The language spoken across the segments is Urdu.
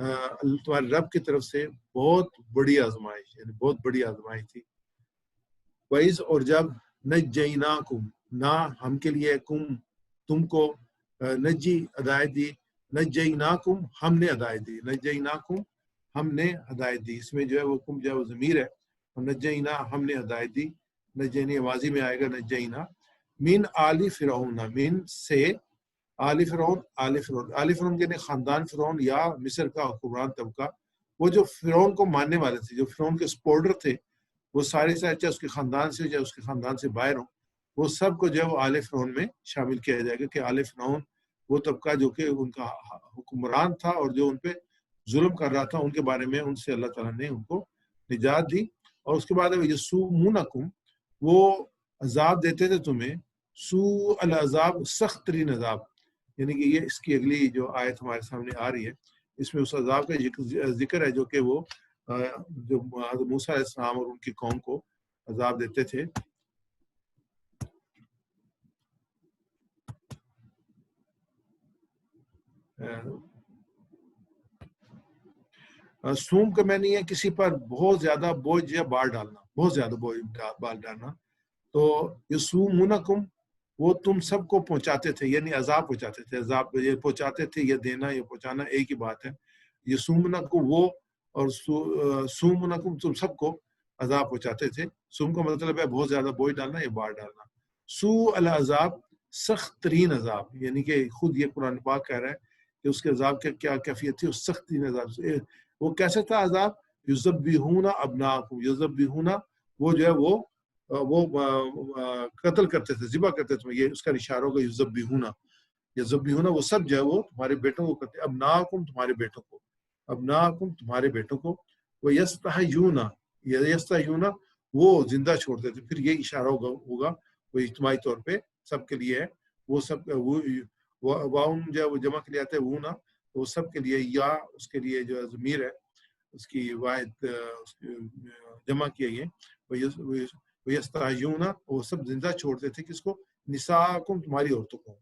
تمہارے رب کی طرف سے بہت بڑی آزمائش، یعنی بہت بڑی آزمائش تھی. وَإِذْ اور جب نجیناکم نہ ہم کے لیے تم کو نجی ہدایت دی، نجیناکم ہم نے ہدایت دی، نجیناکم ہم نے ہدایت دی. اس میں جو ہے وہ کم جو ہے وہ ضمیر ہے، نجینا ہم نے ہدایت دی، نجینی ماضی میں آئے گا نجینا. من آل فرعون، من سے آل فرعون، آل فرعون کے خاندان فرعون یا مصر کا حکمران طبقہ، وہ جو فرعون کو ماننے والے تھے، جو فرعون کے سپورٹر تھے، وہ سارے چاہے اس کے خاندان سے چاہے اس کے خاندان سے باہر ہوں، وہ سب کو جو ہے وہ آل فرعون میں شامل کیا جائے گا. کہ آل فرعون وہ طبقہ جو کہ ان کا حکمران تھا اور جو ان پہ ظلم کر رہا تھا، ان کے بارے میں ان سے اللہ تعالیٰ نے ان کو نجات دی. اور اس کے بعد یسومونکم، وہ عذاب دیتے تھے تمہیں، سوء العذاب سخت ترین عذاب. یعنی کہ یہ اس کی اگلی جو آیت ہمارے سامنے آ رہی ہے، اس میں اس عذاب کا ذکر ہے جو کہ وہ جو موسیٰ علیہ السلام اور ان کی قوم کو عذاب دیتے تھے. سوم کا میں نہیں ہے کسی پر بہت زیادہ بوجھ یا بار ڈالنا، بہت زیادہ بوجھ بار ڈالنا. تو یسومونکم وہ تم سب کو پہنچاتے تھے، یعنی عذاب پہنچاتے تھے. عذاب یہ پہنچاتے تھے، یہ دینا یہ پہنچانا ایک ہی بات ہے. یسومونکم وہ، اور سومونکم تم سب کو عذاب پہنچاتے تھے. سوم کا مطلب ہے بہت زیادہ بوجھ ڈالنا یا بار ڈالنا. سوء العذاب سخت ترین عذاب، یعنی کہ خود یہ قرآن پاک کہہ رہا ہے کہ اس کے عذاب کی کیا کیفیت تھی، اس سخت ترین عذاب سے. وہ کیسے تھا عذاب؟ یذبحون ابناءکم، یذبحون وہ جو ہے وہ قتل کرتے تھے، ذبح کرتے تھے. یہ اس کا اشارہ ہوگا یذبحون. یذبحون وہ سب جو ہے وہ تمہارے بیٹوں کو کرتے، ابناءکم تمہارے بیٹوں کو، ابناءکم تمہارے بیٹوں کو. وہ یستحیون وہ زندہ چھوڑتے تھے. پھر یہ اشارہ ہوگا وہ اجتماعی طور پہ سب کے لیے ہے. وہ سب واؤن جو ہے وہ جمع کے لیے آتے ہیں، وہ نا وہ سب کے لیے، یا اس کے لیے جو ضمیر ہے اس کی واحد جمع کیا گیا. وَيَسْتَحْيُونَ وہ سب زندہ چھوڑتے تھے کس کو؟ نساءکم تمہاری عورتوں کو.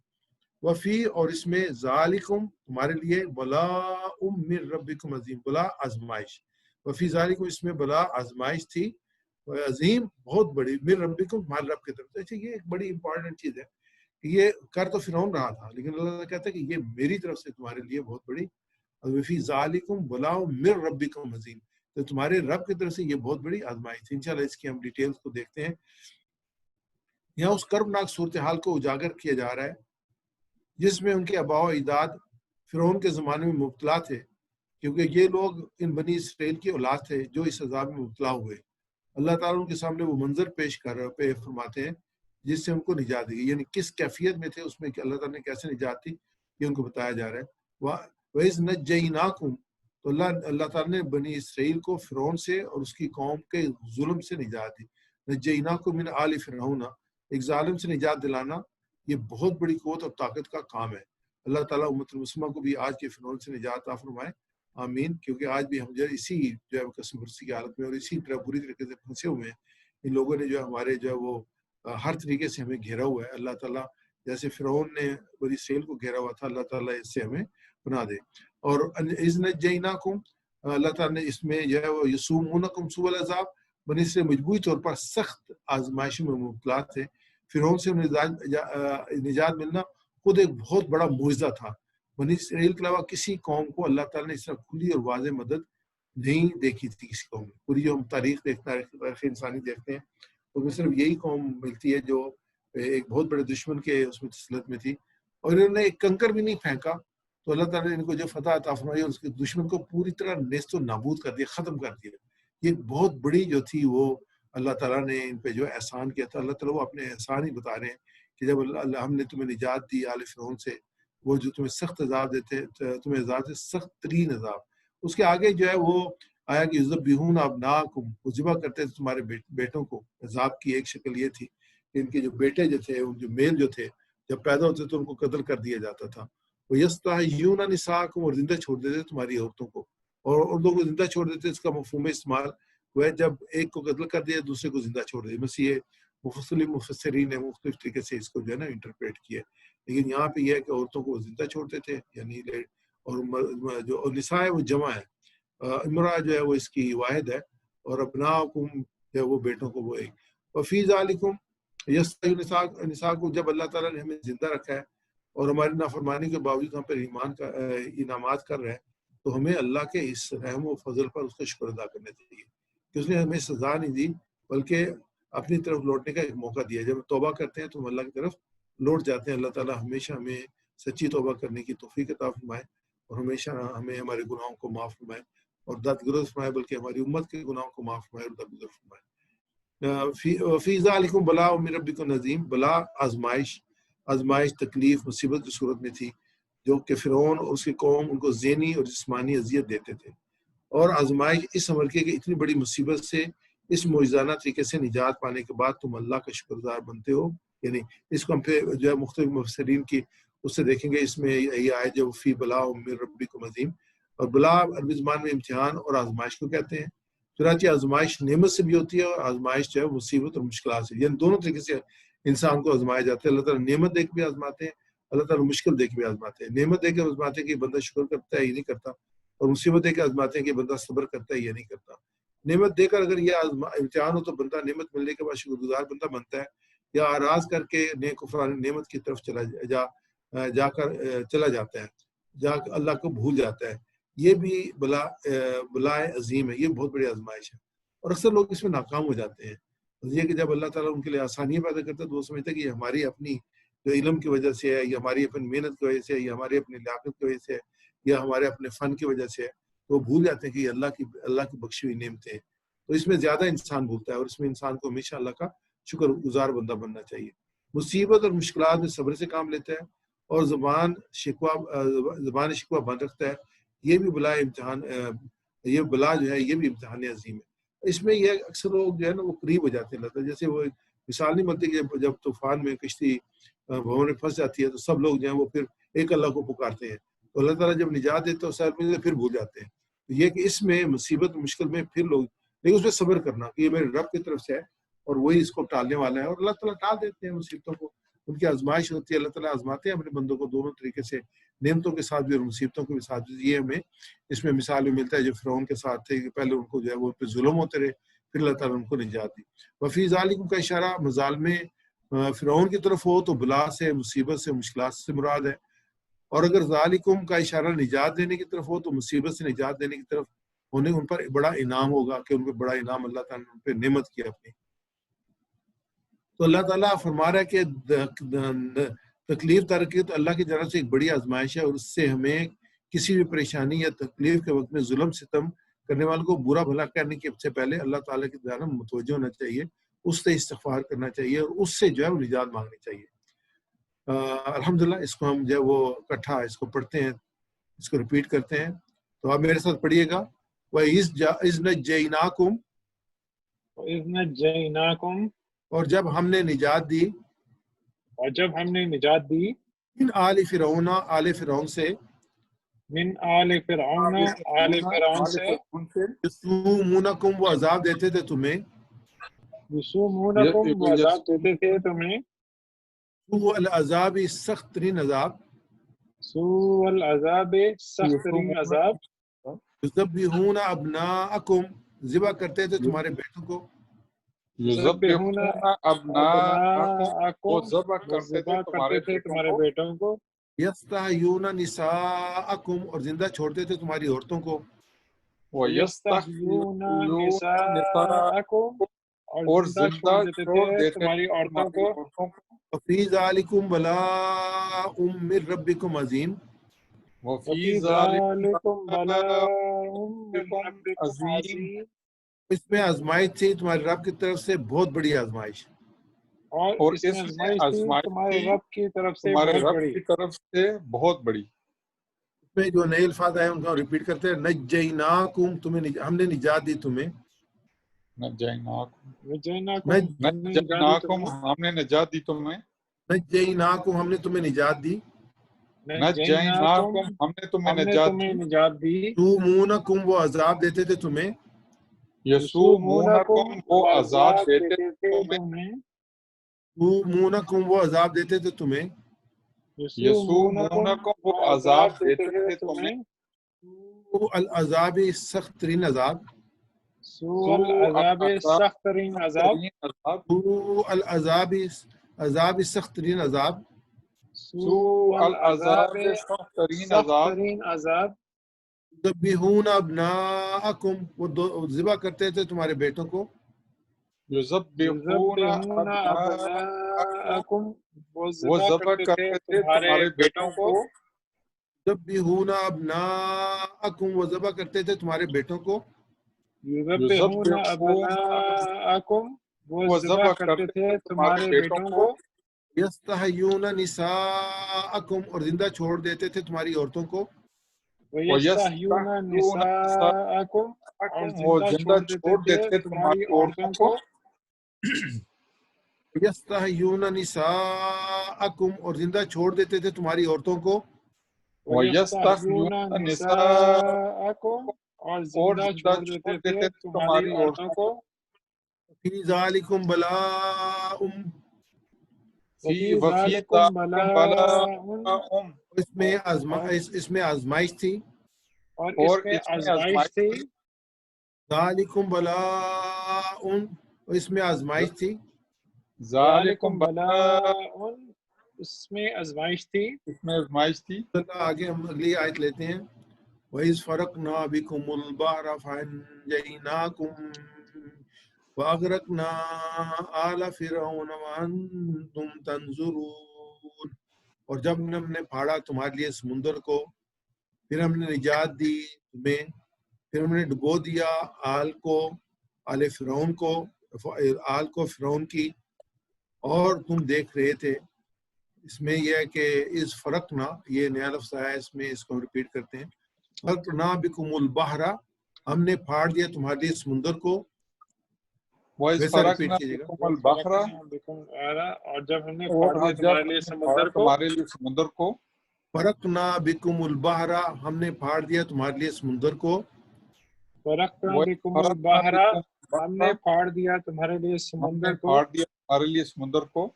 وفی اور اس میں ذالکم تمہارے لیے بلاء من ربکم عظیم، بلا آزمائش. وفی ذالکم اس میں بلا آزمائش تھی، عظیم بہت بڑی، من ربکم تمہارے رب کی طرف سے. یہ ایک بڑی امپورٹنٹ چیز ہے کہ یہ کر تو فرعون رہا تھا، لیکن اللہ تعالیٰ کہتا ہے کہ یہ میری طرف سے تمہارے لیے بہت بڑی. وفی ذالکم بلاء من ربکم عظیم، تو تمہارے رب کی طرف سے یہ بہت بڑی آزمائش تھی. انشاءاللہ اس کی ہم ڈیٹیلز کو دیکھتے ہیں. یہاں اس کربناک صورتحال کو اجاگر کیا جا رہا ہے جس میں ان کے آباء و اجداد فرعون کے زمانے میں مبتلا تھے، کیونکہ یہ لوگ ان بنی اسرائیل کی اولاد تھے جو اس عذاب میں مبتلا ہوئے. اللہ تعالیٰ ان کے سامنے وہ منظر پیش فرماتے ہیں جس سے ان کو نجات دی، یعنی کس کیفیت میں تھے اس میں کہ اللہ تعالیٰ نے کیسے نجات دی یہ ان کو بتایا جا رہا ہے. وَإِذْ نَجَّيْنَاكُمْ تو اللہ تعالیٰ نے بنی اسرائیل کو فرعون سے اور اس کی قوم کے ظلم سے نجات دی. نَجَّيْنَاكُمْ مِنْ آلِ فِرْعَوْنَ، ایک ظالم سے نجات دلانا یہ بہت بڑی قوت اور طاقت کا کام ہے. اللہ تعالیٰ امت المسلمہ کو بھی آج کے فرعون سے نجات عطا فرمائے، آمین. کیونکہ آج بھی ہم جو ہے اسی جو ہے قسم پرسی کی حالت میں اور اسی طرح بری طریقے سے پھنسے ہوئے ہیں. ان لوگوں نے جو ہمارے جو ہے وہ ہر طریقے سے ہمیں گھیرا ہوا ہے. اللہ تعالیٰ جیسے فرعون نے بنی اسرائیل کو گھیرا ہوا تھا، اللہ تعالیٰ اس سے ہمیں بنا دے. اور اذ نجیناکم اللہ تعالیٰ نے اس میں جو ہے وہ یسومونکم سوء العذاب، بنی اسرائیل مجموعی طور پر سخت آزمائشوں میں مبتلا تھے. فرعون سے نجات ملنا خود ایک بہت بڑا معجزہ تھا. بنی اسرائیل کے علاوہ کسی قوم کو اللہ تعالیٰ نے اس طرح کھلی اور واضح مدد نہیں دیکھی تھی کسی قوم میں. پوری جو ہم تاریخ انسانی دیکھتے ہیں تو میں صرف یہی قوم ملتی ہے جو ایک بہت بڑے دشمن کے اس میں تسلط میں تھی، اور انہوں نے ایک کنکر بھی نہیں پھینکا تو اللہ تعالیٰ نے ان کو جو فتح عطا فرمائی اور اس کے دشمن کو پوری طرح نیست و نابود کر دیا، ختم کر دیا. یہ بہت بڑی جو تھی وہ اللہ تعالیٰ نے ان پہ جو احسان کیا تھا. اللہ تعالیٰ وہ اپنے احسان ہی بتا رہے ہیں کہ جب اللہ ہم نے تمہیں نجات دی آل فرعون سے، وہ جو تمہیں سخت عذاب دیتے، تمہیں عذاب سے سخت ترین عذاب. اس کے آگے جو ہے وہ آیا کہ یذبحون ابناءکم، وہ ذبح کرتے تھے تمہارے بیٹوں کو. عذاب کی ایک شکل یہ تھی کہ ان کے جو بیٹے جو تھے، ان جو میل جو تھے، جب پیدا ہوتے تو ان کو قتل کر دیا جاتا تھا. وہ یستحیون نساءکم اور زندہ چھوڑ دیتے تمہاری عورتوں کو، اور عورتوں کو زندہ چھوڑ دیتے. اس کا مفہوم استعمال وہ ہے جب ایک کو قتل کر دیا دوسرے کو زندہ چھوڑ دیا. بس یہ مفسرین نے مختلف طریقے سے اس کو جو ہے نا انٹرپریٹ کیا، لیکن یہاں پہ یہ ہے کہ عورتوں کو زندہ چھوڑتے تھے، یعنی اور جو نساء ہے وہ جمع ہے، امرا جو ہے وہ اس کی واحد ہے، اور ابناکم جو ہے وہ بیٹوں کو وہ ایک. وفی ذالکم یستحی نساء کو، جب اللہ تعالیٰ نے ہمیں زندہ رکھا ہے اور ہماری نافرمانی کے باوجود ہم پر ایمان کا انعامات کر رہے ہیں، تو ہمیں اللہ کے اس رحم و فضل پر اس کا شکر ادا کرنا چاہیے کہ اس نے ہمیں سزا نہیں دی بلکہ اپنی طرف لوٹنے کا ایک موقع دیا. جب توبہ کرتے ہیں تو ہم اللہ کی طرف لوٹ جاتے ہیں. اللہ تعالیٰ ہمیشہ ہمیں سچی توبہ کرنے کی توفیق عطا فرمائے اور ہمیشہ ہمیں ہمارے گناہوں کو معاف فرمائے اور درگزر فرمائے، بلکہ ہماری امت کے گناہوں کو معاف فرمائے اور درگزر فرمائے. فی ذالکم بلاء من ربکم عظیم، بلا آزمائش تکلیف مصیبت کی صورت میں تھی جو کہ فرعون اور اس کی قوم ان کو ذہنی اور جسمانی اذیت دیتے تھے، اور آزمائش اس عمل کی کہ اتنی بڑی مصیبت سے اس معجزانہ طریقے سے نجات پانے کے بعد تم اللہ کا شکر گزار بنتے ہو. یعنی اس کو ہم پھر جو ہے مختلف مفسرین کی اس سے دیکھیں گے، اس میں یہ آئے جو فی بلاء من ربکم عظیم، اور بلا عربی زبان میں امتحان اور آزمائش کو کہتے ہیں. چنانچہ آزمائش نعمت سے بھی ہوتی ہے اور آزمائش جو ہے مصیبت اور مشکلات سے، یعنی دونوں طریقے سے انسان کو آزمایا جاتا ہے. اللہ تعالیٰ نعمت دے کے بھی آزماتے ہیں، اللہ تعالیٰ مشکل دے کے بھی آزماتے ہیں. نعمت دے کے آزماتے ہیں کہ بندہ شکر کرتا ہے یہ نہیں کرتا، اور مصیبت دے کے آزماتے ہیں کہ بندہ صبر کرتا ہے یہ نہیں کرتا. نعمت دے کر اگر یہ امتحان ہو تو بندہ نعمت ملنے کے بعد شکر گزار بندہ بنتا ہے، یا آراز کر کے کفران نعمت کی طرف جا کر چلا جاتا ہے، اللہ کو بھول جاتا ہے. یہ بھی بلائے عظیم ہے، یہ بہت بڑی آزمائش ہے، اور اکثر لوگ اس میں ناکام ہو جاتے ہیں. یہ کہ جب اللہ تعالیٰ ان کے لیے آسانیاں پیدا کرتا ہے تو وہ سمجھتا ہے کہ یہ ہماری اپنی جو علم کی وجہ سے ہے، یا ہماری اپنی محنت کی وجہ سے ہے، یا ہماری اپنی لیاقت کی وجہ سے ہے، یا ہمارے اپنے فن کی وجہ سے ہے. تو وہ بھول جاتے ہیں کہ یہ اللہ کی بخشی ہوئی نعمتیں ہیں. تو اس میں زیادہ انسان بھولتا ہے، اور اس میں انسان کو ہمیشہ اللہ کا شکر گزار بندہ بننا چاہیے. مصیبت اور مشکلات میں صبر سے کام لیتا ہے اور زبان شکوہ بند رکھتا ہے. یہ بھی بلا امتحان، یہ بلا جو ہے یہ بھی امتحان عظیم ہے. اس میں یہ اکثر لوگ جو ہے نا وہ قریب ہو جاتے ہیں. جیسے وہ مثال نہیں بنتی کہ جب طوفان میں کشتی بھون میں پھنس جاتی ہے تو سب لوگ جو ہیں وہ پھر ایک اللہ کو پکارتے ہیں، تو اللہ تعالیٰ جب نجات دیتے ہیں پھر بھول جاتے ہیں. یہ کہ اس میں مصیبت مشکل میں پھر لوگ، لیکن اس میں صبر کرنا کہ یہ میرے رب کی طرف سے ہے اور وہی اس کو ٹالنے والا ہے، اور اللہ تعالیٰ ٹال دیتے ہیں مصیبتوں کو. ان کی آزمائش ہوتی ہے، اللہ تعالیٰ آزماتے ہیں اپنے بندوں کو دونوں طریقے سے، نعمتوں کے ساتھ بھی اور مصیبتوں کے ساتھ بھی. یہ ہمیں اس میں مثال بھی ملتا ہے جو فرعون کے ساتھ تھے کہ پہلے ان کو جو ہے وہ پہ ظلم ہوتے رہے، پھر اللہ تعالیٰ ان کو نجات دی. وفی ذالکم کا اشارہ مظالم فرعون کی طرف ہو تو بلا سے، مصیبت سے، مشکلات سے مراد ہے، اور اگر ذالکم کا اشارہ نجات دینے کی طرف ہو تو مصیبت سے نجات دینے کی طرف انہیں ان پر بڑا انعام ہوگا کہ ان پہ بڑا انعام اللہ تعالیٰ نے ان پہ نعمت کیا اپنی. تو اللہ تعالیٰ فرما رہا ہے کہ تکلیف ترقی تو اللہ کی طرف سے ایک بڑی آزمائش ہے، اور اس سے ہمیں کسی بھی پریشانی یا تکلیف کے وقت میں ظلم ستم کرنے والوں کو برا بھلا کرنے سے پہلے اللہ تعالیٰ کی طرف متوجہ ہونا چاہیے، اس سے استغفار کرنا چاہیے اور اس سے جو ہے وہ نجات مانگنی چاہیے. الحمدللہ اس کو ہم جو ہے وہ اکٹھا اس کو پڑھتے ہیں، اس کو ریپیٹ کرتے ہیں. تو آپ میرے ساتھ پڑھیے گا. وَإِذْ نَجَّيْنَاكُمْ، وَإِذْ نَجَّيْنَاكُمْ، اور جب ہم نے نجات دی، اور جب ہم نے نجات دی، من آل فرعون، آل فرعون سے، من آل فرعون، آل فرعون سے، یسومونکم، وہ عذاب دیتے تھے تمہیں، یسومونکم، وہ عذاب دیتے تھے تمہیں، سوء العذاب، سخت ترین عذاب، سوء العذاب، سخت ترین عذاب، یذبحون ابناءکم، ذبح کرتے تھے تمہارے بیٹوں کو، یذبحون ابناءکم، وہ ذبح وہ کرتے ذبح کرتے تھے تمہارے بیٹوں کو، یستحیون نساءکم، اور زندہ چھوڑتے تھے تمہاری عورتوں کو، یستحیون نساءکم، اور زندہ چھوڑ دیتے تھے تمہاری عورتوں کو. وفی ذالکم بلاء من ربکم عظیم، وفی ذالکم بلاء من ربکم عظیم، اس میں آزمائش تھی تمہارے رب کی طرف سے بہت بڑی آزمائش، اور اس میں آزمائش تھی تمہارے رب کی طرف سے بہت بڑی، کی طرف سے بہت بڑی. اس میں جو نئے الفاظ آئے ان کا ریپیٹ کرتے ہیں. نجیناکم، ہم نے نجات دی تمہیں، نجیناکم، ہم نے نجات دی تمہیں، نجیناکم، ہم نے تمہیں نجات دی، نجیناکم، ہم نے تمہیں نجات دی، یسومونکم، وہ عذاب دیتے تھے تمہیں، یسومونکم، وہ عذاب دیتے تھے تمہیں، یسومونکم، وہ عذاب دیتے تھے تمہیں، یسومونکم وہ عذاب دیتے تھے تمہیں سوء العذاب سخت ترین عذاب سوء العذاب سخت ترین عذاب سوء العذاب عذاب سخت ترین عذاب سوء العذاب سخت ترین سخت عذاب ترین عذاب یذبحون ابناءکم وہ ذبح کرتے تھے تمہارے بیٹوں کو یذبحون یذبحون ابناءکم ابناءکم وہ ذبح کرتے تھے تمہارے بیٹوں کو یذبحون ابناءکم وہ ذبح کرتے تھے تمہارے بیٹوں کو یذبحون ابناءکم وہ ذبح کرتے تھے تمہارے بیٹوں کو یستحیون نساءکم اور زندہ چھوڑ دیتے تھے تمہاری عورتوں کو وَيَسْتَحْيُونَ نِسَاءَكُمْ وہ زندہ چھوڑ دیتے تھے تمہاری عورتوں کو یستحیون نساءکم اور زندہ چھوڑ دیتے تھے تمہاری عورتوں کو وَيَسْتَحْيُونَ نِسَاءَكُمْ اور زندہ چھوڑ دیتے تھے تمہاری عورتوں کو فی ذالکم بلاء وَفِي ذَلِكُمْ بَلَاءٌ اس میں آزمائش تھی اور اس میں آزمائش تھی ذالکم بلاء اس میں آزمائش تھی ذالکم بلاء اس میں آزمائش تھی اللہ آگے ہم اگلی آیت لیتے ہیں وَإِذْ فَرَقْنَا بِكُمُ الْبَحْرَ فَأَنْجَيْنَاكُمْ وَأَغْرَقْنَا آلَ فِرْعَوْنَ وَأَنْتُمْ تَنْظُرُونَ اور جب ہم نے پھاڑا تمہارے لیے سمندر کو پھر ہم نے نجات دی تمہیں پھر ہم نے ڈبو دیا آل فرعون کو فرعون کی اور تم دیکھ رہے تھے اس میں یہ ہے کہ اس فرقنا یہ نیا لفظ آیا اس میں اس کو ریپیٹ کرتے ہیں فرقنا بکم البحر ہم نے پھاڑ دیا تمہارے لیے سمندر کو ویسا ریپیٹ کیجیے گا اور جب ہم نے پھاڑ دیا تمہارے لیے سمندر کو فرقنا بکم البحر ہم نے پھاڑ دیا تمہارے لیے سمندر کو فرقنا بکم البحر ہم نے پھاڑ دیا تمہارے لیے سمندر کو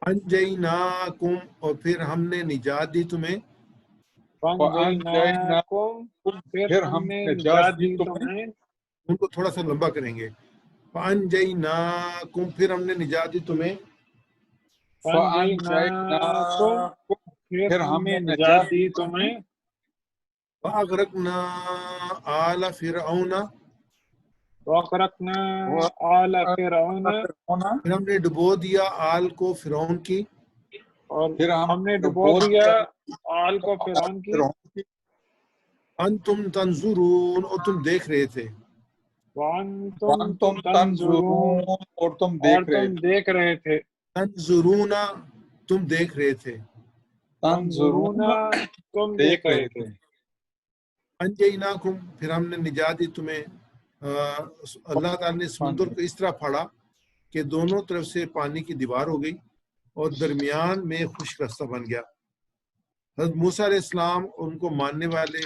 انجیناکم اور پھر ہم نے نجات دی تمہیں پھر ہم نے نجات دی تمہیں ان کو تھوڑا سا لمبا کریں گے فانجیناکم پھر ہم نے نجات دی تمہیں پھر ہم نے نجات دی تمہیں وَأَغْرَقْنَا آلَ فِرْعَوْنَ وَأَغْرَقْنَا آلَ فِرْعَوْنَ پھر ہم نے ڈبو دیا آل کو فرعون کی اور ہم نے ڈبو دیا آل کو فرعون کی انتم تنظرون اور تم دیکھ رہے تھے وَأَنْتُمْ تَنْظُرُونَ اور تم دیکھ رہے تھے تنظرون تم دیکھ رہے تھے تم دیکھ رہے تھے انجیناکم پھر ہم نے نجات دی تمہیں اللہ تعالیٰ نے سمندر کو اس طرح پھاڑا کہ دونوں طرف سے پانی کی دیوار ہو گئی اور درمیان میں خشک رستہ بن گیا حضرت موسیٰ علیہ السلام اور ان کو ماننے والے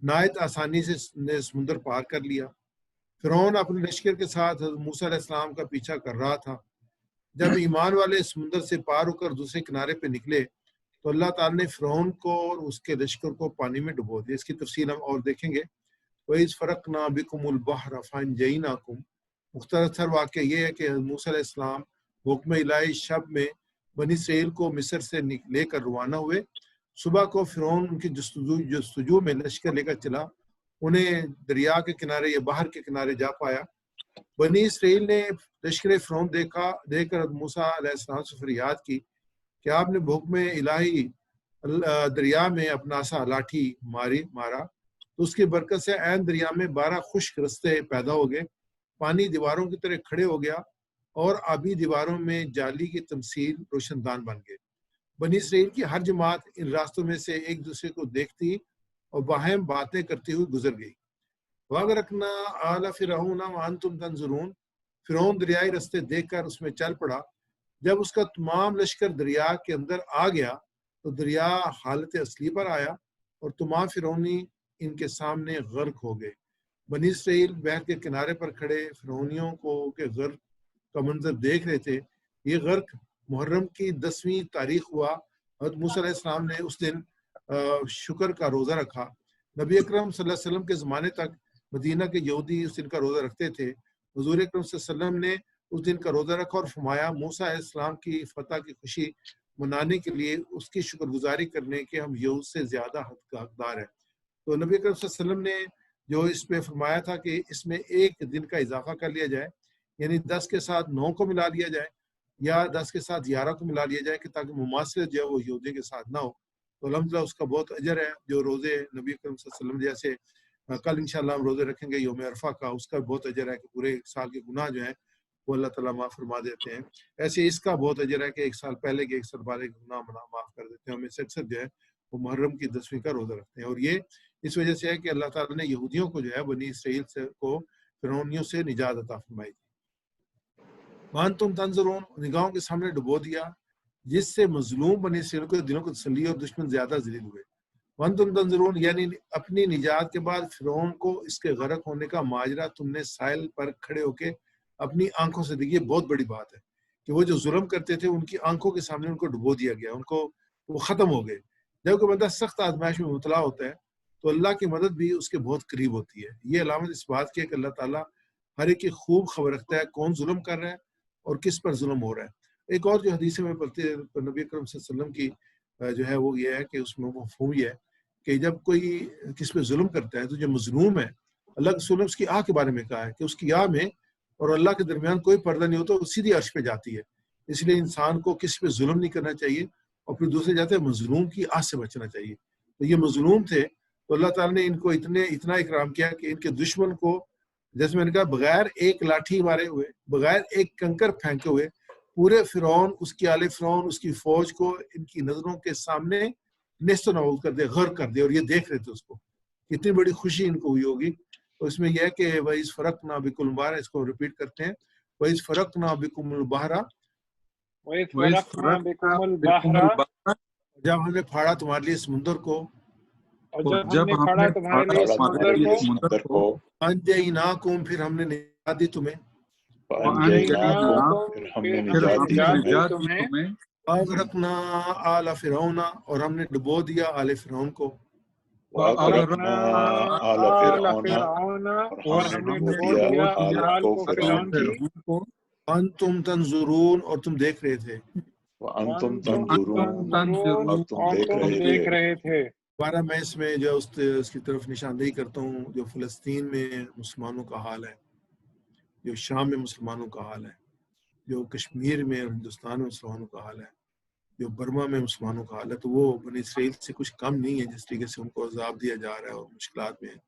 نہایت آسانی سے نے سمندر پار کر لیا فرعون اپنے لشکر کے ساتھ حضرت موسیٰ علیہ السلام کا پیچھا کر رہا تھا جب ایمان والے سمندر سے پار ہو کر دوسرے کنارے پہ نکلے تو اللہ تعالیٰ نے فرعون کو اور اس کے لشکر کو پانی میں ڈبو دیا اس کی تفصیل ہم اور دیکھیں گے وَإِذْ فَرَقْنَا بِكُمُ الْبَحْرَ فَأَنْجَيْنَاكُمْ مختصر واقعہ یہ ہے کہ حضرت موسیٰ علیہ السلام حکم الہی شب میں بنی اسرائیل کو مصر سے لے کر روانہ ہوئے صبح کو فرعون ان کی جستجو میں لشکر لے کر چلا انہیں دریا کے کنارے یا باہر کے کنارے جا پایا بنی اسرائیل نے لشکر فرعون دیکھ کر موسیٰ علیہ السلام سے فریاد کی کہ آپ نے بحکم الہی دریا میں اپنا عصا لاٹھی مارا تو اس کی برکت سے عین دریا میں 12 خشک رستے پیدا ہو گئے پانی دیواروں کی طرح کھڑے ہو گیا اور آبی دیواروں میں جالی کی تمثیل روشن دان بن گئے بنی اسرائیل کی ہر جماعت ان راستوں میں سے ایک دوسرے کو دیکھتی اور باہم باتیں کرتی ہوئی گزر گئی وَأَغْرَقْنَا آلَ فِرْعَوْنَ وَأَنْتُمْ تَنْظُرُونَ فرعون دریائی رستے دیکھ کر اس میں چل پڑا جب اس کا تمام لشکر دریا کے اندر آ گیا تو دریا حالت اصلی پر آیا اور تمام فرعونی ان کے سامنے غرق ہو گئے بنی اسرائیل بحر کے کنارے پر کھڑے فرعونیوں کو کے غرق کا منظر دیکھ رہے تھے یہ غرق محرم کی 10ویں تاریخ ہوا حضرت موسیٰ علیہ السلام نے اس دن شکر کا روزہ رکھا. نبی اکرم صلی اللہ علیہ وسلم کے زمانے تک مدینہ کے یہودی اس دن کا روزہ رکھتے تھے. حضور اکرم صلی اللہ علیہ وسلم نے اس دن کا روزہ رکھا اور فرمایا موسیٰ علیہ السلام کی فتح کی خوشی منانے کے لیے اس کی شکر گزاری کرنے کے ہم یہود سے زیادہ حقدار ہیں. تو نبی اکرم صلی اللہ علیہ وسلم نے جو اس پہ فرمایا تھا کہ اس میں ایک دن کا اضافہ کر لیا جائے، یعنی 10 کے ساتھ 9 کو ملا لیا جائے یا 10 کے ساتھ 11 کو ملا لیا جائے کہ تاکہ مماثلت جو ہے وہ یہودی کے ساتھ نہ ہو. تو الحمدللہ اس کا بہت اجر ہے. جو روزے نبی اکرم صلی اللہ علیہ وسلم جیسے کل انشاءاللہ ہم روزے رکھیں گے یوم عرفہ کا، اس کا بہت اجر ہے کہ پورے ایک سال کے گناہ جو ہیں وہ اللہ تعالیٰ معاف فرما دیتے ہیں. ایسے اس کا بہت اجر ہے کہ ایک سال پہلے کے ایک سال بعد کے گناہ معاف کر دیتے ہیں. ہمیں سے اکثر جو ہے وہ محرم کی 10ویں کا روزہ رکھتے ہیں، اور یہ اس وجہ سے ہے کہ اللہ تعالیٰ نے یہودیوں کو جو ہے بنی اسرائیل سے کو فرعونیوں سے نجات عطا فرمائی تھی. وانتم تنظرون، نگاہوں کے سامنے ڈبو دیا جس سے مظلوم بنی اسرائیل کو دلوں کو تسلی اور دشمن زیادہ ذلیل ہوئے. وانتم تنظرون یعنی اپنی نجات کے بعد فرعون کو اس کے غرق ہونے کا ماجرا تم نے ساحل پر کھڑے ہو کے اپنی آنکھوں سے دیکھی. بہت بڑی بات ہے کہ وہ جو ظلم کرتے تھے ان کی آنکھوں کے سامنے ان کو ڈبو دیا گیا، ان کو وہ ختم ہو گئے. جب کوئی بندہ سخت آزمائش میں مبتلا ہوتا ہے تو اللہ کی مدد بھی اس کے بہت قریب ہوتی ہے. یہ علامت اس بات کی ہے کہ اللہ تعالیٰ ہر ایک کی خوب خبر رکھتا ہے کون ظلم کر رہا ہے اور کس پر ظلم ہو رہا ہے. ایک اور جو حدیث میں پڑھتے ہیں نبی اکرم صلی اللہ علیہ وسلم کی جو ہے وہ یہ ہے کہ اس میں مفہوم یہ ہے کہ جب کوئی کس پہ ظلم کرتا ہے تو جو مظلوم ہے، اللہ کے رسول نے اس کی آہ کے بارے میں کہا ہے کہ اس کی آہ میں اور اللہ کے درمیان کوئی پردہ نہیں ہوتا، وہ سیدھی عرش پہ جاتی ہے. اس لیے انسان کو کسی پہ ظلم نہیں کرنا چاہیے، اور پھر دوسرے جاتے ہیں مظلوم کی آہ سے بچنا چاہیے. تو یہ مظلوم تھے تو اللہ تعالیٰ نے ان کو اتنا اکرام کیا کہ ان کے دشمن کو، جیسے میں نے کہا، بغیر ایک لاٹھی مارے ہوئے، بغیر ایک کنکر پھینکے ہوئے پورے فرعون، اس کی آل فرعون، اس کی فوج کو ان کی نظروں کے سامنے نیست و نابود کر دے، غرق کر دے. اور یہ دیکھ رہے تھے اس کو، کتنی بڑی خوشی ان کو ہوئی ہوگی. تو اس میں یہ ہے کہ وَإِذْ فَرَقْنَا بِكُمُ الْبَحْرَ، اس کو ریپیٹ کرتے ہیں، وَإِذْ فَرَقْنَا بِكُمُ الْبَحْرَ، وَإِذْ فَرَقْنَا بِكُمُ الْبَحْرَ، جب ہم نے پھاڑا تمہارے لیے سمندر کو، اور جب ہم نے پھاڑا تمہارے لیے سمندر کو، وَأَنجَيْنَاكُمْ، پھر ہم نے نجات دی تمہیں، وَأَنجَيْنَاكُمْ، پھر ہم نے نجات دی تمہیں، وَأَغْرَقْنَا آلَ فِرْعَوْنَ، اور ہم نے ڈبو دیا آل فرعون کو، وَأَغْرَقْنَا آلَ فِرْعَوْنَ، اور ہم نے ڈبو دیا آل کو فرعون کی، وَأَنْتُمْ تَنْظُرُونَ، اور تم دیکھ رہے تھے. وَأَنْتُمْ تنظرون، تنظرون، اور تم دیکھ رہے تھے. دوبارہ میں اس میں جو اس کی طرف نشاندہی کرتا ہوں، جو فلسطین میں مسلمانوں کا حال ہے، جو شام میں مسلمانوں کا حال ہے، جو کشمیر میں اور ہندوستان میں مسلمانوں کا حال ہے، جو برما میں مسلمانوں کا حال ہے، تو وہ بنی اسرائیل سے کچھ کم نہیں ہے جس طریقے سے ان کو عذاب دیا جا رہا ہے اور مشکلات میں ہے.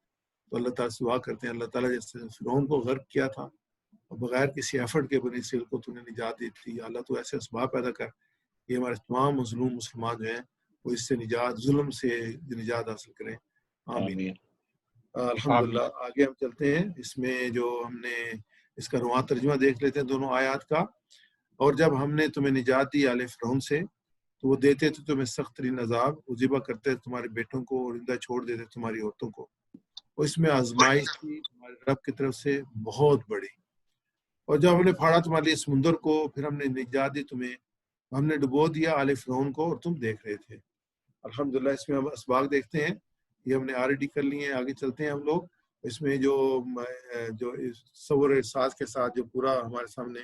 تو اللہ تعالیٰ سے دعا کرتے ہیں، اللہ تعالیٰ جیسے فرعون کو غرق کیا تھا اور بغیر کسی ایفرٹ کے بنی اسرائیل کو تو نے نجات دی تھی، اللہ تو ایسے اسباب پیدا کر یہ ہمارے تمام مظلوم مسلمان جو ہیں وہ اس سے نجات، ظلم سے نجات حاصل کریں. آمین. الحمدللہ. آگے ہم چلتے ہیں. اس میں جو ہم نے اس کا رواں ترجمہ دیکھ لیتے ہیں دونوں آیات کا. اور جب ہم نے تمہیں نجات دی آل فرعون سے تو وہ دیتے تھے تمہیں سخت ترین عذاب، وہ ذبح کرتے تمہارے بیٹوں کو اور زندہ چھوڑ دیتے تمہاری عورتوں کو. اور اس میں آزمائش تھی تمہارے رب کی طرف سے بہت بڑی. اور جب ہم نے پھاڑا تمہارے لیے سمندر کو، پھر ہم نے نجات دی تمہیں، ہم نے ڈبو دیا آل فرعون کو اور تم دیکھ رہے تھے. الحمدللہ. اس میں ہم اسباق دیکھتے ہیں، یہ ہم نے آلریڈی کر لیے ہیں. آگے چلتے ہیں ہم لوگ. اس میں جو صور احساس کے ساتھ جو پورا ہمارے سامنے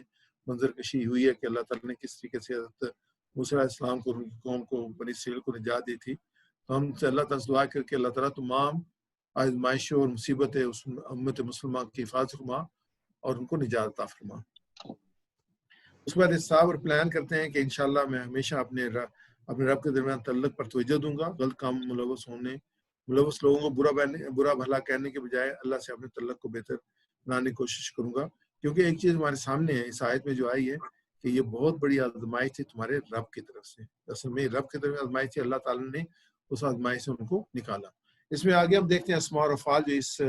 منظر کشی ہوئی ہے کہ اللہ تعالیٰ نے کس طریقے سے حضرت موسیٰ علیہ السلام کو، ان کی قوم کو، بنی اسرائیل کو نجات دی تھی. تو ہم سے اللہ تعالیٰ سے دعا کر کے اللہ تعالیٰ تمام آزمائشوں اور مصیبتیں اس امت مسلمہ کی حفاظت فرما اور ان کو نجات عطا فرما. اس کے بعد صاحب اور پلان کرتے ہیں کہ انشاءاللہ میں ہمیشہ اپنے رب کے درمیان تعلق پر توجہ دوں گا. غلط کام ملوث لوگوں کو برا بھلا کہنے کے بجائے اللہ سے اپنے تعلق کو بہتر بنانے کی کوشش کروں گا. کیونکہ ایک چیز ہمارے سامنے ہے اس آیت میں جو آئی ہے کہ یہ بہت بڑی آزمائش تھی تمہارے رب کی طرف سے. اصل میں رب کی طرف آزمائش تھی، اللہ تعالیٰ نے اس آزمائش سے ان کو نکالا. اس میں آگے ہم دیکھتے ہیں اسماء اور افعال جو اس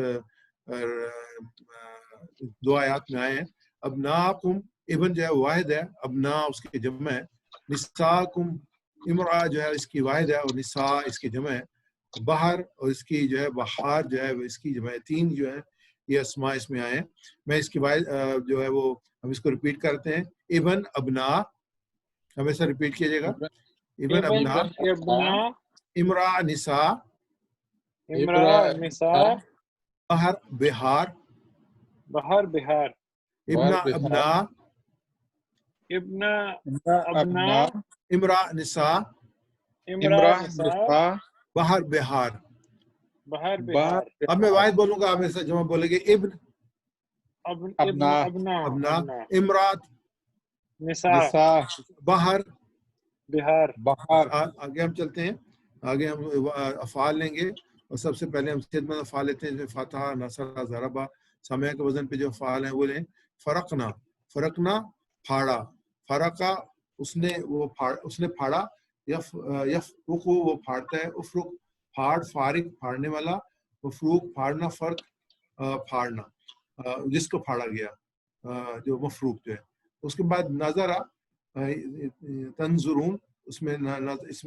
دو آیات میں آئے ہیں. ابناکم، ابن جو ہے واحد ہے، ابنا اس کی جمع ہے. نساکم، امرأہ جو ہے اس کی واحد ہے اور نساء اس کی جمع ہے. بحر اور اس کی جو ہے بحار جو ہے اس کی جمع ہے. تین جو ہے یہ اسماء اس میں آئے ہیں. میں اس کی واحد جو ہے وہ ہم اس کو ریپیٹ کرتے ہیں. ابن، ابنا، ہمیشہ ریپیٹ کیجیے گا. ابن ابنا ابنا امرا نساء امرا نساء بحر بہار بہر بہار ابن ابنا ابن ابنا امرا نساء امرا نساء بحر بہار بہر بہار اب میں واحد بولوں گا آپ میرے ساتھ جمع بولیں گے ابن ابنا ابنا امرات نساء بحر بہار بہار آگے ہم چلتے ہیں آگے ہم افعال لیں گے اور سب سے پہلے ہم صحت مند افعال لیتے ہیں جیسے فتح نصر ضربہ سمیہ کے وزن پہ جو افعال ہیں وہ لیں فرقنا فرقنا پھاڑا فرقا اس نے پھاڑا یفرق وہ پھاڑتا ہے افرق پھاڑ فارق پھاڑنے والا مفروق پھاڑنا فرق پھاڑنا جس کو پھاڑا گیا جو مفروق جو ہے اس کے بعد نظرہ تنظرون اس میں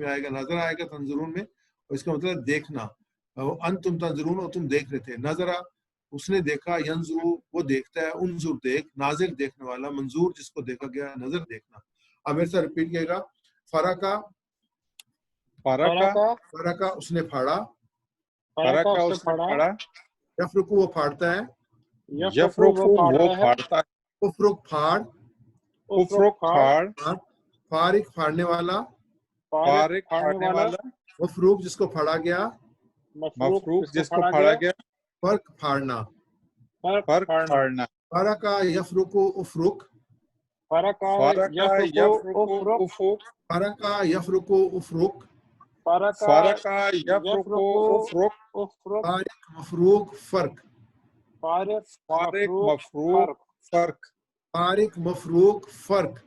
آئے گا نظر آئے گا تنظرون میں اور اس کا مطلب دیکھنا انتم تنظرون اور تم دیکھ رہے تھے نظرہ اس نے دیکھا ینظرو وہ دیکھتا ہے انظر دیکھ ناظر دیکھنے والا منظور جس کو دیکھا گیا نظر دیکھنا اب ایسا ریپیٹ کیے گا فرقا فرقا اس نے پھاڑا فرقا اس نے پھاڑا یفرقو وہ پھاڑتا ہے یفرقو وہ پھاڑتا ہے افرق پھاڑ افرق پھاڑ فارق پھاڑنے والا فارق پھاڑنے والا مفروق جس کو پھاڑا گیا مفروق جس کو پھاڑا گیا فرق پھاڑنا فرق پھاڑنا فرقا یفرقو افرق فرقا یفرقو افق فرقا یفرقو افرق فرقا یفرقو افرق فارق مفروق فرق فارق مفروق فرق فارق مفروق فرق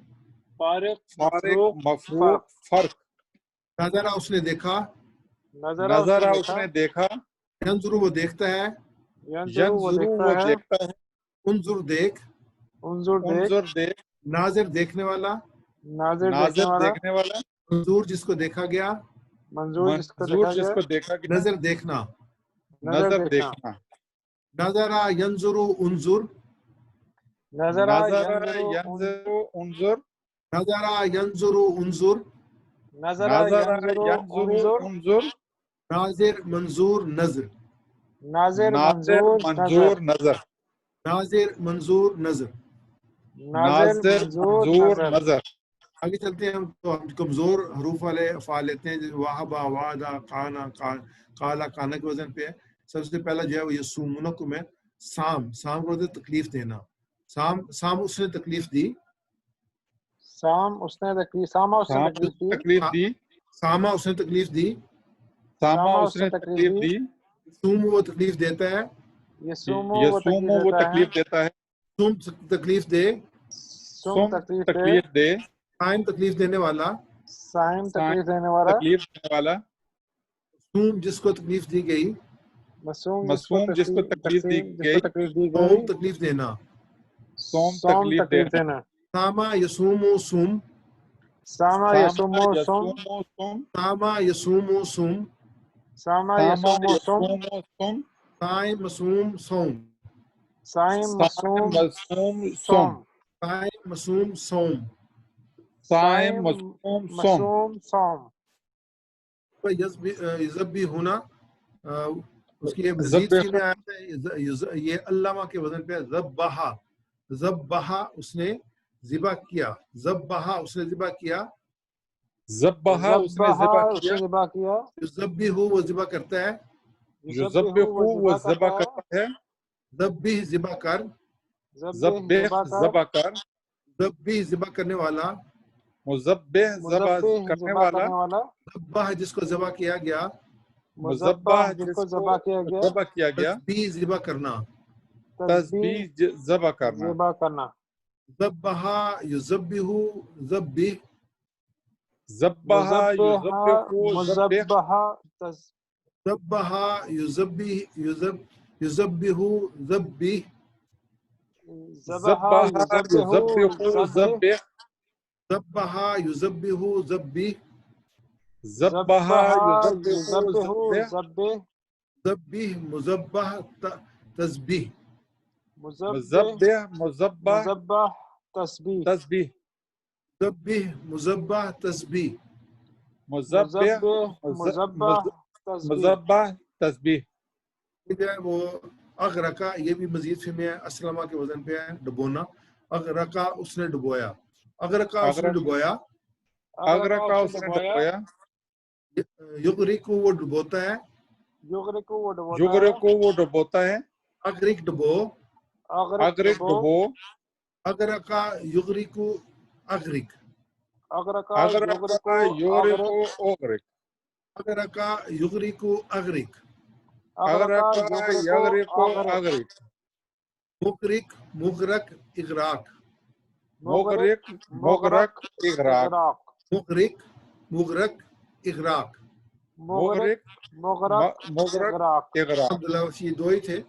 فارق مفروق فرق نظرہ اس نے دیکھا نظرہ اس نے دیکھا ینظرو وہ دیکھتا ہے ینظرو وہ دیکھتا ہے انظر دیکھ انظر دیکھ ناظر دیکھنے والا ناظر دیکھنے والا منظور جس کو دیکھا گیا منظور جس کو دیکھا گیا نظر دیکھنا نظر دیکھنا نظرہ ینظرو انظر نظرہ ینظرو انظر نظرہ ینظرو انظر نظرہ ینظرو انظر ناظر منظور نظر ناظر منظور نظر ناظر منظور نظر ناظر منظور نظر آگے چلتے ہیں تو ہم کمزور حروف والے افعال لیتے ہیں وہبا وعدہ کانا کالا کانا کے وزن پہ ہے سب سے پہلا جو ہے وہ یسومونکم ہے سام کو تکلیف دینا سام اس نے تکلیف دی ساما اس نے تکلیف دی یسوم وہ تکلیف دیتا ہے یسوم وہ تکلیف دیتا ہے سوم تکلیف دے تکلیف دے قائم تکلیف دینے والا تکلیف دینے والا مسوم جس کو تکلیف دی گئی مسوم جس کو تکلیف دی گئی سوم تکلیف دینا سوم تکلیف دینا ساما یسوم سوم ساما یسوم سوم ساما یسوم سوم ساما یسوم سوم سائم مسوم سوم سائم مسوم سوم سائم مسوم سوم سائم مسوم سوم یزبی ہونا اس کی مزید چیزیں آتا ہے یہ علامہ کے وزن پہ ذبحہ اس نے ذبح کیا ذبحہ اس نے ذبح کیا ذبحہ اس نے ذبح کیا یذبح وہ ذبح کرتا ہے یذبح وہ ذبح کرتا ہے ذبح ذبح کر ذبح کر ذبح ذبح کرنے والا مذبح ذبح کرنے والا ذبح جس کو ذبح کیا گیا مذبح جس کو ذبح کیا گیا تسبیح ذبح کرنا تسبیح ذبح کرنا ذبح یذبح ذبح ذبح مذبح ذبح یذبح ذبح ذبح ذبح ذبح یذبح ذبح ذبح ذبح مذبح تسبیح مذبح تسبیح تسبیح ذبح مذبح تسبیح مذبح مذبح تسبیح مذبح تسبیح. جو ہے وہ اغرقا یہ بھی مزید فہمی ہے، اسلمہ کے وزن پہ ہے ڈبونا. اغرقا اس نے ڈبویا، اغرقا اس نے ڈبویا. اغرقا اس نے ڈبویا. یغرق وہ ڈبوتا ہے، یغرق وہ ڈبوتا یغرق وہ ڈبوتا ہے. اغرق ڈبو، اغرق ڈبو. اغرقا یغرق اغرق، اغرقا اغرقا یغرق یغرق اغرق. اغرقا یغرق اغرق. اغرقا یغرق اغرق. مغرق مغرق اغراق، مغرق مغرق اغراق. مغرق مغرق اغراق. مغرق مغرق مغرق اغراق. اغراق. عبداللہ یہ دو ہی تھے.